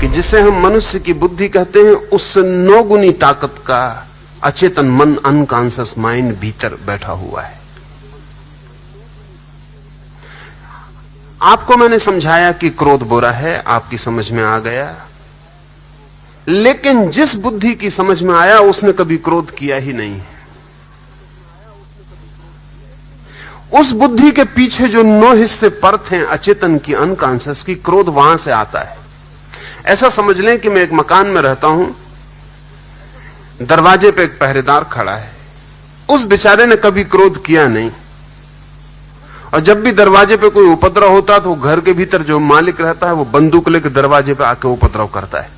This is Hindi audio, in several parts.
कि जिसे हम मनुष्य की बुद्धि कहते हैं, उससे 9 गुनी ताकत का अचेतन मन, अनकॉन्शियस माइंड भीतर बैठा हुआ है। आपको मैंने समझाया कि क्रोध बुरा है, आपकी समझ में आ गया। लेकिन जिस बुद्धि की समझ में आया उसने कभी क्रोध किया ही नहीं। उस बुद्धि के पीछे जो 9 हिस्से परत हैं अचेतन की, अनकॉन्शियस की, क्रोध वहां से आता है। ऐसा समझ लें कि मैं एक मकान में रहता हूं, दरवाजे पे एक पहरेदार खड़ा है। उस बेचारे ने कभी क्रोध किया नहीं, और जब भी दरवाजे पे कोई उपद्रव होता तो घर के भीतर जो मालिक रहता है वो बंदूक लेकर दरवाजे पे आके उपद्रव करता है।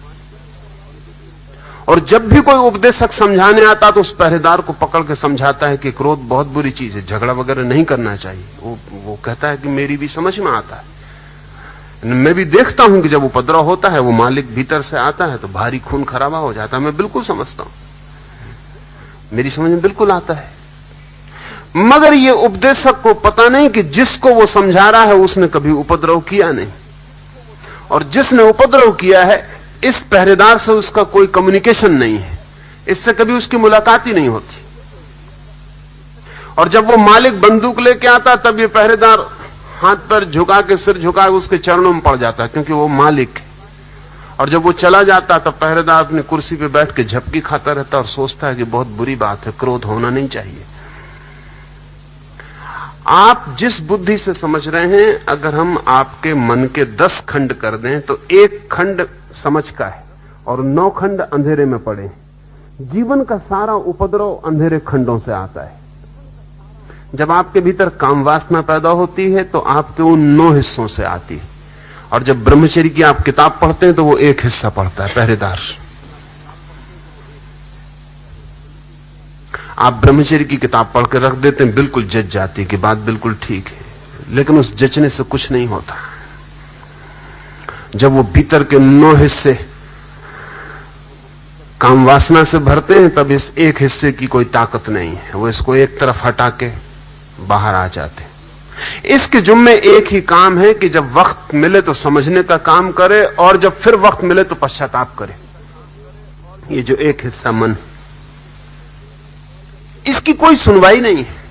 और जब भी कोई उपदेशक समझाने आता तो उस पहरेदार को पकड़ के समझाता है कि क्रोध बहुत बुरी चीज है, झगड़ा वगैरह नहीं करना चाहिए। वो कहता है कि मेरी भी समझ में आता है, मैं भी देखता हूं कि जब उपद्रव होता है वो मालिक भीतर से आता है तो भारी खून खराबा हो जाता है। मैं बिल्कुल समझता हूं, मेरी समझ में बिल्कुल आता है। मगर ये उपदेशक को पता नहीं कि जिसको वो समझा रहा है उसने कभी उपद्रव किया नहीं, और जिसने उपद्रव किया है इस पहरेदार से उसका कोई कम्युनिकेशन नहीं है, इससे कभी उसकी मुलाकात ही नहीं होती। और जब वो मालिक बंदूक लेके आता तब ये पहरेदार हाथ पर झुका के, सिर झुका के उसके चरणों में पड़ जाता है, क्योंकि वो मालिक है। और जब वो चला जाता तब पहरेदार अपनी कुर्सी पे बैठ के झपकी खाता रहता और सोचता है कि बहुत बुरी बात है, क्रोध होना नहीं चाहिए। आप जिस बुद्धि से समझ रहे हैं, अगर हम आपके मन के 10 खंड कर दें तो 1 खंड समझ का है और 9 खंड अंधेरे में पड़े। जीवन का सारा उपद्रव अंधेरे खंडों से आता है। जब आपके भीतर काम वासना पैदा होती है तो आपके उन 9 हिस्सों से आती है, और जब ब्रह्मचर्य की आप किताब पढ़ते हैं तो वो 1 हिस्सा पढ़ता है, पहरेदार। आप ब्रह्मचर्य की किताब पढ़ के रख देते हैं, बिल्कुल जज जाती है कि बात बिल्कुल ठीक है, लेकिन उस जचने से कुछ नहीं होता। जब वो भीतर के 9 हिस्से काम वासना से भरते हैं तब इस 1 हिस्से की कोई ताकत नहीं है, वो इसको एक तरफ हटा के बाहर आ जाते हैं। इसके जुम्मे एक ही काम है कि जब वक्त मिले तो समझने का काम करे, और जब फिर वक्त मिले तो पश्चाताप करे। ये जो 1 हिस्सा मन, इसकी कोई सुनवाई नहीं है।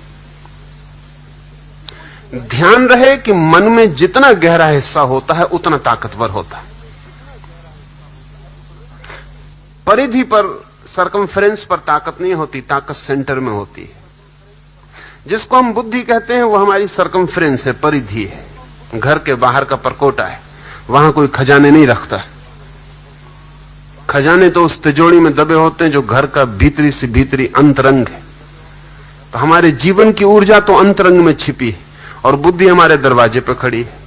ध्यान रहे कि मन में जितना गहरा हिस्सा होता है उतना ताकतवर होता है। परिधि पर, सरकमफ्रेंस पर ताकत नहीं होती, ताकत सेंटर में होती है। जिसको हम बुद्धि कहते हैं वो हमारी सरकमफ्रेंस है, परिधि है, घर के बाहर का परकोटा है। वहां कोई खजाने नहीं रखता। खजाने तो उस तिजोरी में दबे होते हैं जो घर का भीतरी से भीतरी अंतरंग है। तो हमारे जीवन की ऊर्जा तो अंतरंग में छिपी है, और बुद्धि हमारे दरवाजे पर खड़ी है।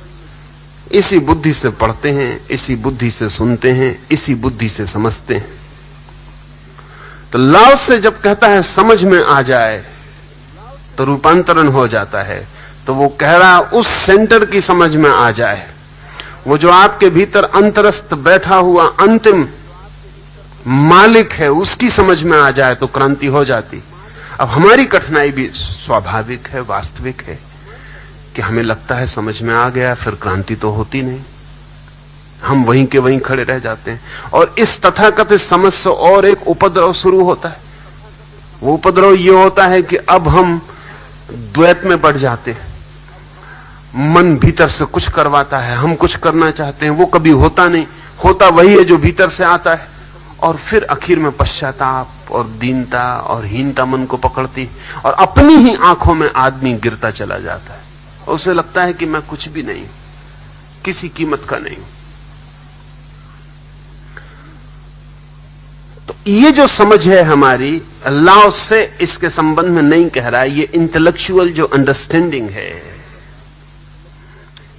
इसी बुद्धि से पढ़ते हैं, इसी बुद्धि से सुनते हैं, इसी बुद्धि से समझते हैं। तो लाओ से जब कहता है समझ में आ जाए तो रूपांतरण हो जाता है, तो वो कह रहा उस सेंटर की समझ में आ जाए। वो जो आपके भीतर अंतरस्थ बैठा हुआ अंतिम मालिक है उसकी समझ में आ जाए तो क्रांति हो जाती। अब हमारी कठिनाई भी स्वाभाविक है, वास्तविक है कि हमें लगता है समझ में आ गया, फिर क्रांति तो होती नहीं, हम वहीं के वहीं खड़े रह जाते हैं। और इस तथाकथित समझ से और एक उपद्रव शुरू होता है। वो उपद्रव ये होता है कि अब हम द्वैत में बढ़ जाते हैं। मन भीतर से कुछ करवाता है, हम कुछ करना चाहते हैं, वो कभी होता नहीं, होता वही है जो भीतर से आता है। और फिर आखिर में पश्चाताप और दीनता और हीनता मन को पकड़ती, और अपनी ही आंखों में आदमी गिरता चला जाता है। उसे लगता है कि मैं कुछ भी नहीं, किसी कीमत का नहीं। तो ये जो समझ है हमारी, अल्लाह से इसके संबंध में नहीं कह रहा है, ये इंटेलेक्चुअल जो अंडरस्टैंडिंग है,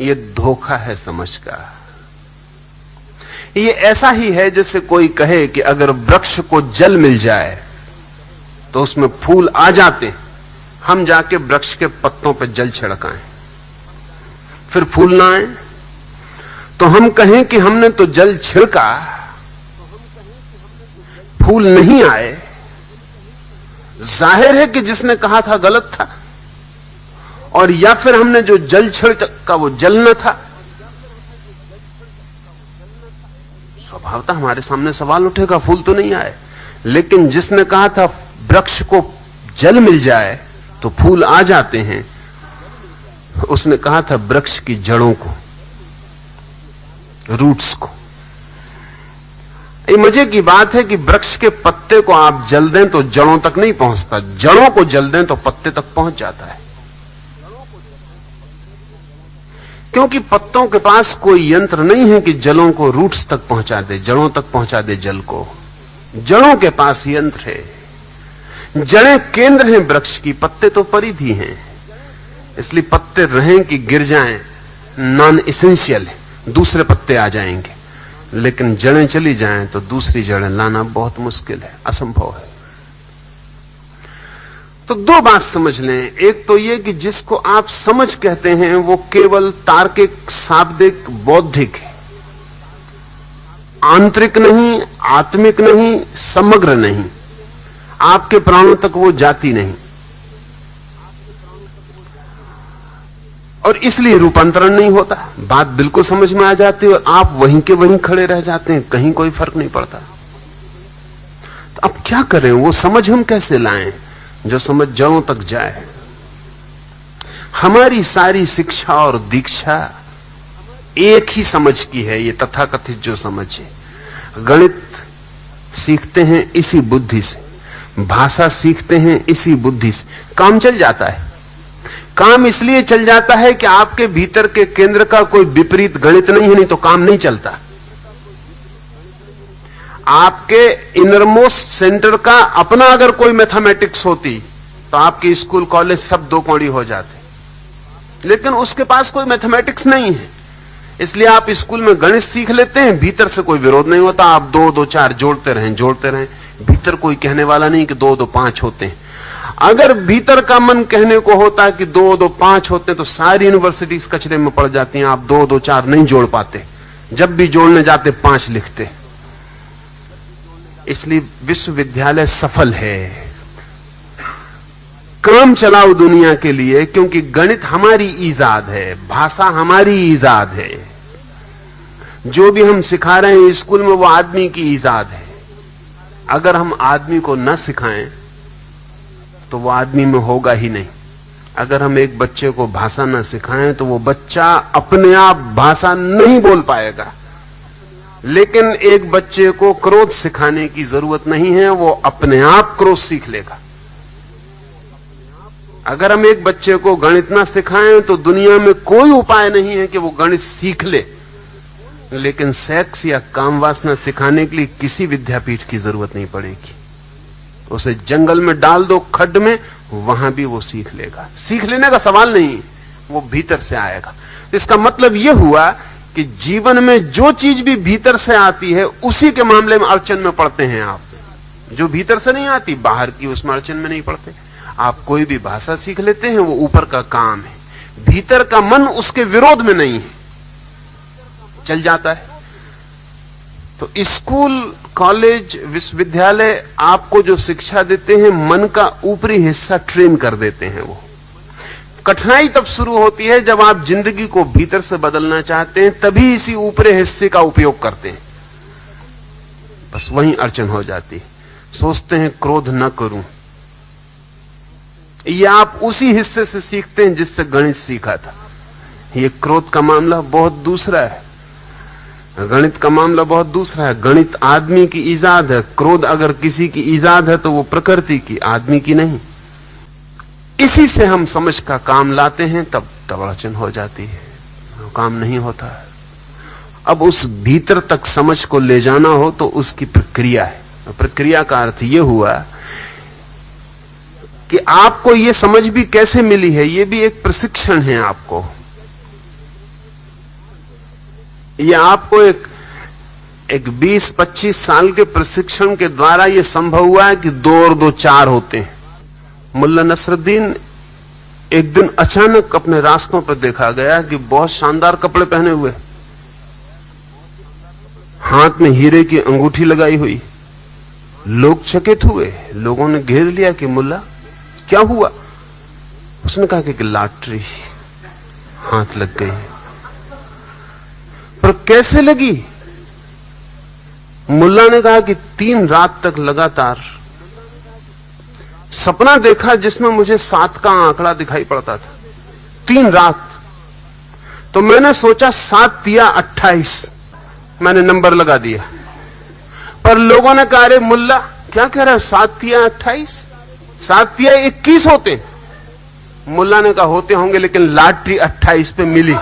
ये धोखा है समझ का। ये ऐसा ही है जैसे कोई कहे कि अगर वृक्ष को जल मिल जाए तो उसमें फूल आ जाते, हम जाके वृक्ष के पत्तों पर जल छिड़काएं, फिर फूल ना आए। तो हम कहें कि हमने तो जल छिड़का, फूल नहीं आए, जाहिर है कि जिसने कहा था गलत था, और या फिर हमने जो जल छिड़का वो जल न था। स्वभावतः हमारे सामने सवाल उठेगा, फूल तो नहीं आए। लेकिन जिसने कहा था वृक्ष को जल मिल जाए तो फूल आ जाते हैं, उसने कहा था वृक्ष की जड़ों को, रूट्स को। ये मजे की बात है कि वृक्ष के पत्ते को आप जल दें तो जड़ों तक नहीं पहुंचता, जड़ों को जल दें तो पत्ते तक पहुंच जाता है। क्योंकि पत्तों के पास कोई यंत्र नहीं है कि जड़ों को रूट्स तक पहुंचा दे, जड़ों तक पहुंचा दे जल को। जड़ों के पास यंत्र है। जड़ें केंद्र हैं वृक्ष की, पत्ते तो परिधि हैं। इसलिए पत्ते रहें कि गिर जाएं नॉन एसेंशियल है, दूसरे पत्ते आ जाएंगे। लेकिन जड़ें चली जाएं तो दूसरी जड़ें लाना बहुत मुश्किल है, असंभव है। तो दो बात समझ लें। एक तो यह कि जिसको आप समझ कहते हैं वो केवल तार्किक, शाब्दिक, बौद्धिक है, आंतरिक नहीं, आत्मिक नहीं, समग्र नहीं। आपके प्राणों तक वो जाती नहीं और इसलिए रूपांतरण नहीं होता। बात बिल्कुल समझ में आ जाती है और आप वहीं के वहीं खड़े रह जाते हैं, कहीं कोई फर्क नहीं पड़ता। तो अब क्या करें, वो समझ हम कैसे लाएं जो समझ जड़ों तक जाए। हमारी सारी शिक्षा और दीक्षा एक ही समझ की है, ये तथाकथित जो समझ है। गणित सीखते हैं इसी बुद्धि से, भाषा सीखते हैं इसी बुद्धि से, काम चल जाता है। काम इसलिए चल जाता है कि आपके भीतर के केंद्र का कोई विपरीत गणित नहीं है, नहीं तो काम नहीं चलता। आपके इनरमोस्ट सेंटर का अपना अगर कोई मैथमेटिक्स होती तो आपके स्कूल कॉलेज सब दो कौड़ी हो जाते। लेकिन उसके पास कोई मैथमेटिक्स नहीं है, इसलिए आप स्कूल में गणित सीख लेते हैं, भीतर से कोई विरोध नहीं होता। आप 2 2 4 जोड़ते रहें, भीतर कोई कहने वाला नहीं कि 2 2 5 होते हैं। अगर भीतर का मन कहने को होता कि 2 2 5 होते तो सारी यूनिवर्सिटीज कचरे में पड़ जाती हैं। आप 2 2 4 नहीं जोड़ पाते, जब भी जोड़ने जाते 5 लिखते। इसलिए विश्वविद्यालय सफल है, काम चलाओ दुनिया के लिए, क्योंकि गणित हमारी ईजाद है, भाषा हमारी ईजाद है। जो भी हम सिखा रहे हैं स्कूल में वो आदमी की ईजाद है। अगर हम आदमी को न सिखाएं तो वो आदमी में होगा ही नहीं। अगर हम एक बच्चे को भाषा न सिखाएं तो वो बच्चा अपने आप भाषा नहीं बोल पाएगा। लेकिन एक बच्चे को क्रोध सिखाने की जरूरत नहीं है, वो अपने आप क्रोध सीख लेगा। अगर हम एक बच्चे को गणित ना सिखाएं तो दुनिया में कोई उपाय नहीं है कि वो गणित सीख ले। लेकिन सेक्स या काम वासना सिखाने के लिए किसी विद्यापीठ की जरूरत नहीं पड़ेगी। उसे जंगल में डाल दो, खड्ड में, वहां भी वो सीख लेगा। सीख लेने का सवाल नहीं, वो भीतर से आएगा। इसका मतलब यह हुआ कि जीवन में जो चीज भी भीतर से आती है उसी के मामले में अड़चन में पड़ते हैं आप। जो भीतर से नहीं आती, बाहर की, उसमें अड़चन में नहीं पड़ते। आप कोई भी भाषा सीख लेते हैं, वो ऊपर का काम है, भीतर का मन उसके विरोध में नहीं है, चल जाता है। तो स्कूल, कॉलेज, विश्वविद्यालय आपको जो शिक्षा देते हैं मन का ऊपरी हिस्सा ट्रेन कर देते हैं। वो कठिनाई तब शुरू होती है जब आप जिंदगी को भीतर से बदलना चाहते हैं, तभी इसी ऊपरी हिस्से का उपयोग करते हैं। बस वहीं अड़चन हो जाती है। सोचते हैं क्रोध न करूं, ये आप उसी हिस्से से सीखते हैं जिससे गणित सीखा था। ये क्रोध का मामला बहुत दूसरा है, गणित का मामला बहुत दूसरा है। गणित आदमी की ईजाद है, क्रोध अगर किसी की ईजाद है तो वो प्रकृति की, आदमी की नहीं। इसी से हम समझ का काम लाते हैं, तब अड़चन हो जाती है, काम नहीं होता है। अब उस भीतर तक समझ को ले जाना हो तो उसकी प्रक्रिया है। प्रक्रिया का अर्थ यह हुआ कि आपको यह समझ भी कैसे मिली है, यह भी एक प्रशिक्षण है। आपको यह आपको एक 20-25 साल के प्रशिक्षण के द्वारा यह संभव हुआ है कि 2 और 2 4 होते हैं। मुल्ला नसरुद्दीन एक दिन अचानक अपने रास्तों पर देखा गया कि बहुत शानदार कपड़े पहने हुए, हाथ में हीरे की अंगूठी लगाई हुई। लोग चकित हुए, लोगों ने घेर लिया कि मुल्ला क्या हुआ। उसने कहा कि लॉटरी हाथ लग गई। पर कैसे लगी? मुल्ला ने कहा कि 3 रात तक लगातार सपना देखा जिसमें मुझे 7 का आंकड़ा दिखाई पड़ता था। 3 रात। तो मैंने सोचा 7 या 28, मैंने नंबर लगा दिया। पर लोगों ने कहा, अरे मुल्ला क्या कह रहा है, 7 या 28, 7 या 21 होते। मुल्ला ने कहा होते होंगे, लेकिन लॉटरी 28 पे मिली।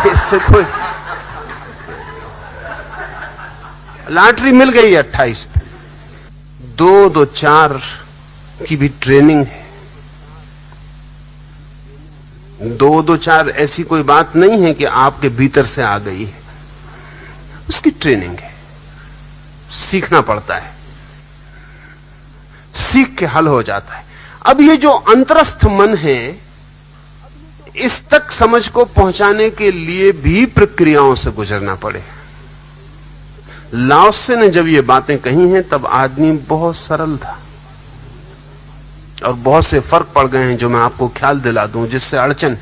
इससे कोई लॉटरी मिल गई 28 पे। 2-2-4 की भी ट्रेनिंग है। 2-2-4 ऐसी कोई बात नहीं है कि आपके भीतर से आ गई है, उसकी ट्रेनिंग है, सीखना पड़ता है, सीख के हल हो जाता है। अब ये जो अंतरस्थ मन है, इस तक समझ को पहुंचाने के लिए भी प्रक्रियाओं से गुजरना पड़े। लाओत्से ने जब ये बातें कही हैं तब आदमी बहुत सरल था, और बहुत से फर्क पड़ गए हैं जो मैं आपको ख्याल दिला दूं जिससे अड़चन।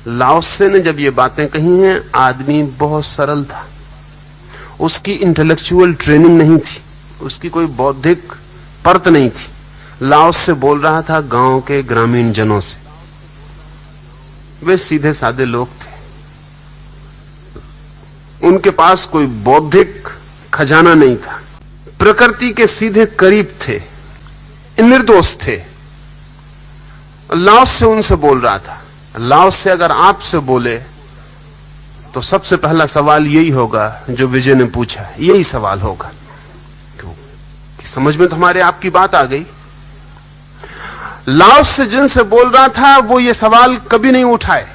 लाओत्से ने जब ये बातें कही हैं, आदमी बहुत सरल था, उसकी इंटेलेक्चुअल ट्रेनिंग नहीं थी, उसकी कोई बौद्धिक परत नहीं थी। लाओत्से बोल रहा था गांव के ग्रामीण जनों से, वे सीधे साधे लोग थे, उनके पास कोई बौद्धिक खजाना नहीं था, प्रकृति के सीधे करीब थे, निर्दोष थे। लाओत्से उनसे बोल रहा था। लाओत्से अगर आपसे बोले तो सबसे पहला सवाल यही होगा जो विजय ने पूछा, यही सवाल होगा। क्यों? कि समझ में तो हमारे आपकी बात आ गई। लाओत्से जिनसे बोल रहा था वो ये सवाल कभी नहीं उठाए।